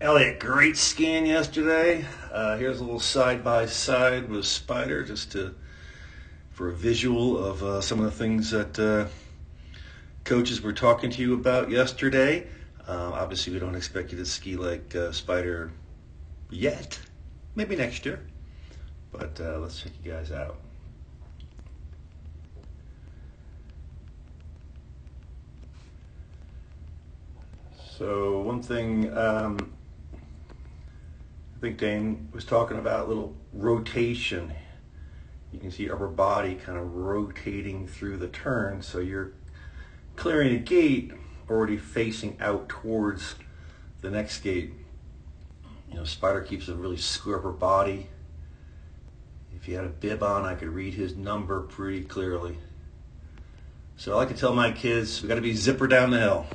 Elliot, great scan yesterday. Here's a little side by side with Spider, for a visual of some of the things that coaches were talking to you about yesterday. Obviously, we don't expect you to ski like Spider yet. Maybe next year. But let's check you guys out. So one thing I think Dane was talking about, a little rotation. You can see upper body kind of rotating through the turn, so you're clearing a gate already facing out towards the next gate. You know, Spider keeps a really square upper body. If he had a bib on, I could read his number pretty clearly. So I like to tell my kids, we got to be zipper down the hill.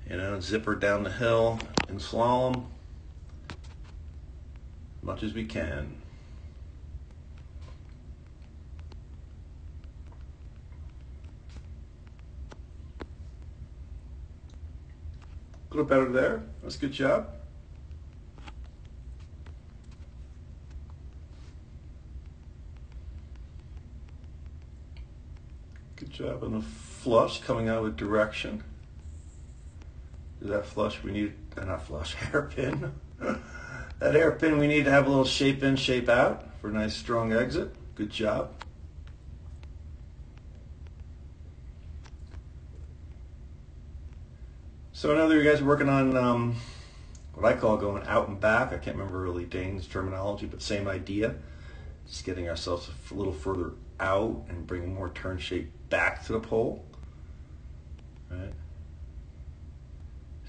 You know, zipper down the hill in slalom as much as we can. A little better there. That's a good job. Good job on the flush, coming out with direction. That flush we need, not flush, hairpin. That hairpin we need to have a little shape in, shape out for a nice strong exit. Good job. So I know that you guys are working on what I call going out and back. I can't remember really Dane's terminology, but same idea. Just getting ourselves a little further out and bringing more turn shape back to the pole. Right?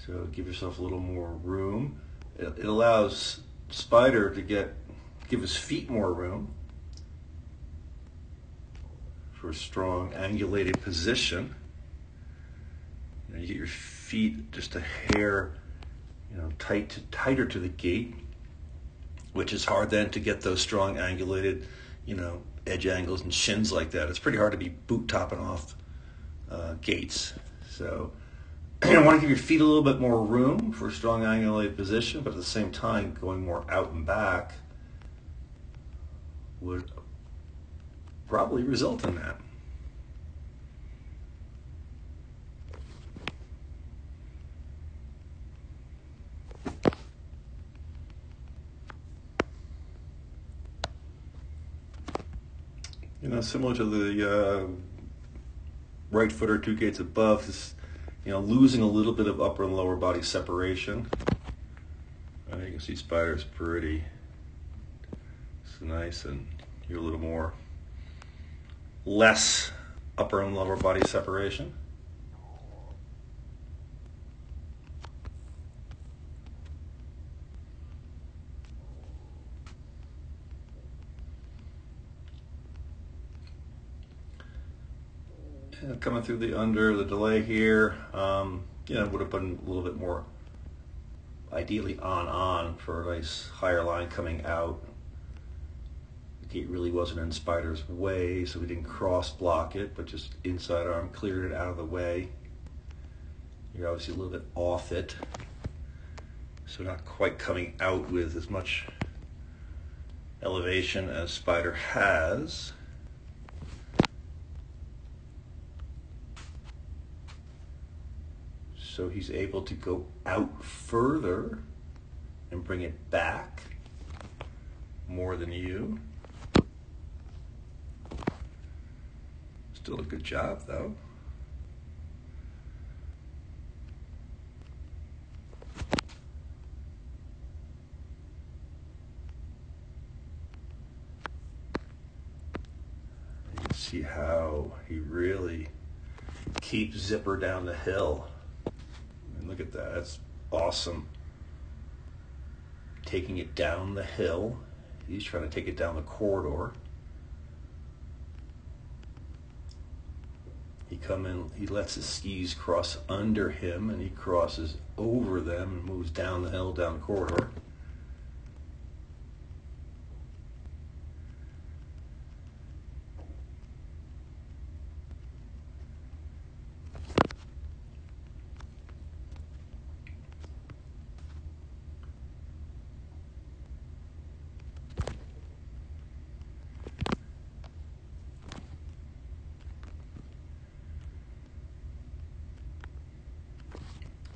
So give yourself a little more room. It allows Spider to give his feet more room for a strong angulated position. You know, you get your feet just a hair, tighter to the gate, which is hard then to get those strong angulated, edge angles and shins like that. It's pretty hard to be boot topping off gates. So you want to give your feet a little bit more room for a strong angulated position, but at the same time, going more out and back would probably result in that. Similar to the right footer 2 gates above, is losing a little bit of upper and lower body separation. You can see Spider's pretty nice, and you're a little less upper and lower body separation. And coming through the delay here, would have been a little bit more ideally on for a nice higher line coming out. The gate really wasn't in Spider's way, so we didn't cross block it, but just inside arm cleared it out of the way. You're obviously a little bit off it, so not quite coming out with as much elevation as Spider has. So he's able to go out further and bring it back more than you. Still a good job, though. You can see how he really keeps zipper down the hill. And look at that, that's awesome. Taking it down the hill. He's trying to take it down the corridor. He lets his skis cross under him, and he crosses over them and moves down the hill, down the corridor.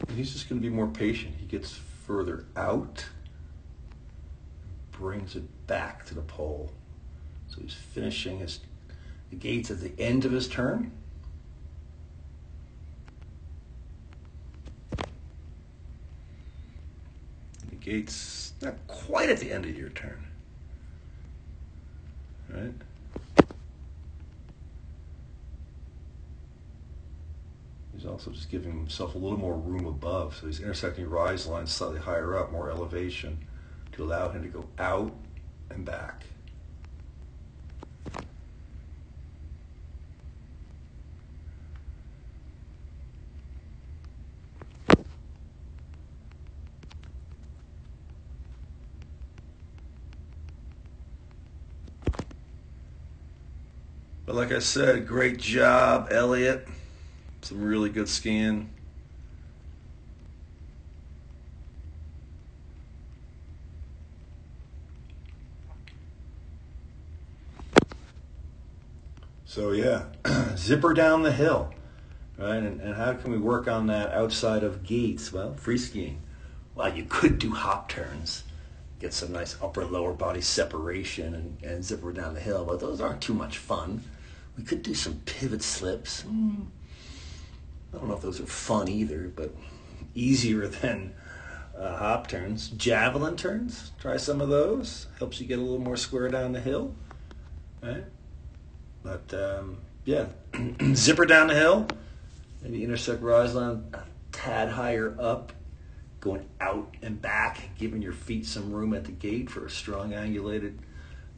And he's just going to be more patient. He gets further out, brings it back to the pole. So he's finishing the gates at the end of his turn. The gates not quite at the end of your turn. Right? He's also just giving himself a little more room above. So he's intersecting rise lines slightly higher up, more elevation, to allow him to go out and back. But like I said, great job, Elliot. Some really good skiing. So yeah, zipper down the hill, right? And how can we work on that outside of gates? Well, free skiing. Well, you could do hop turns, get some nice upper lower body separation and zipper down the hill, but those aren't too much fun. We could do some pivot slips. I don't know if those are fun either, but easier than hop turns. Javelin turns, try some of those. Helps you get a little more square down the hill, right? But yeah, zipper down the hill, maybe intersect rise line a tad higher up, going out and back, giving your feet some room at the gate for a strong angulated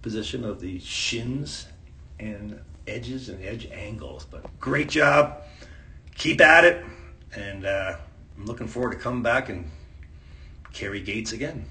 position of the shins and edges and edge angles. But great job. Keep at it. And I'm looking forward to coming back and carry gates again.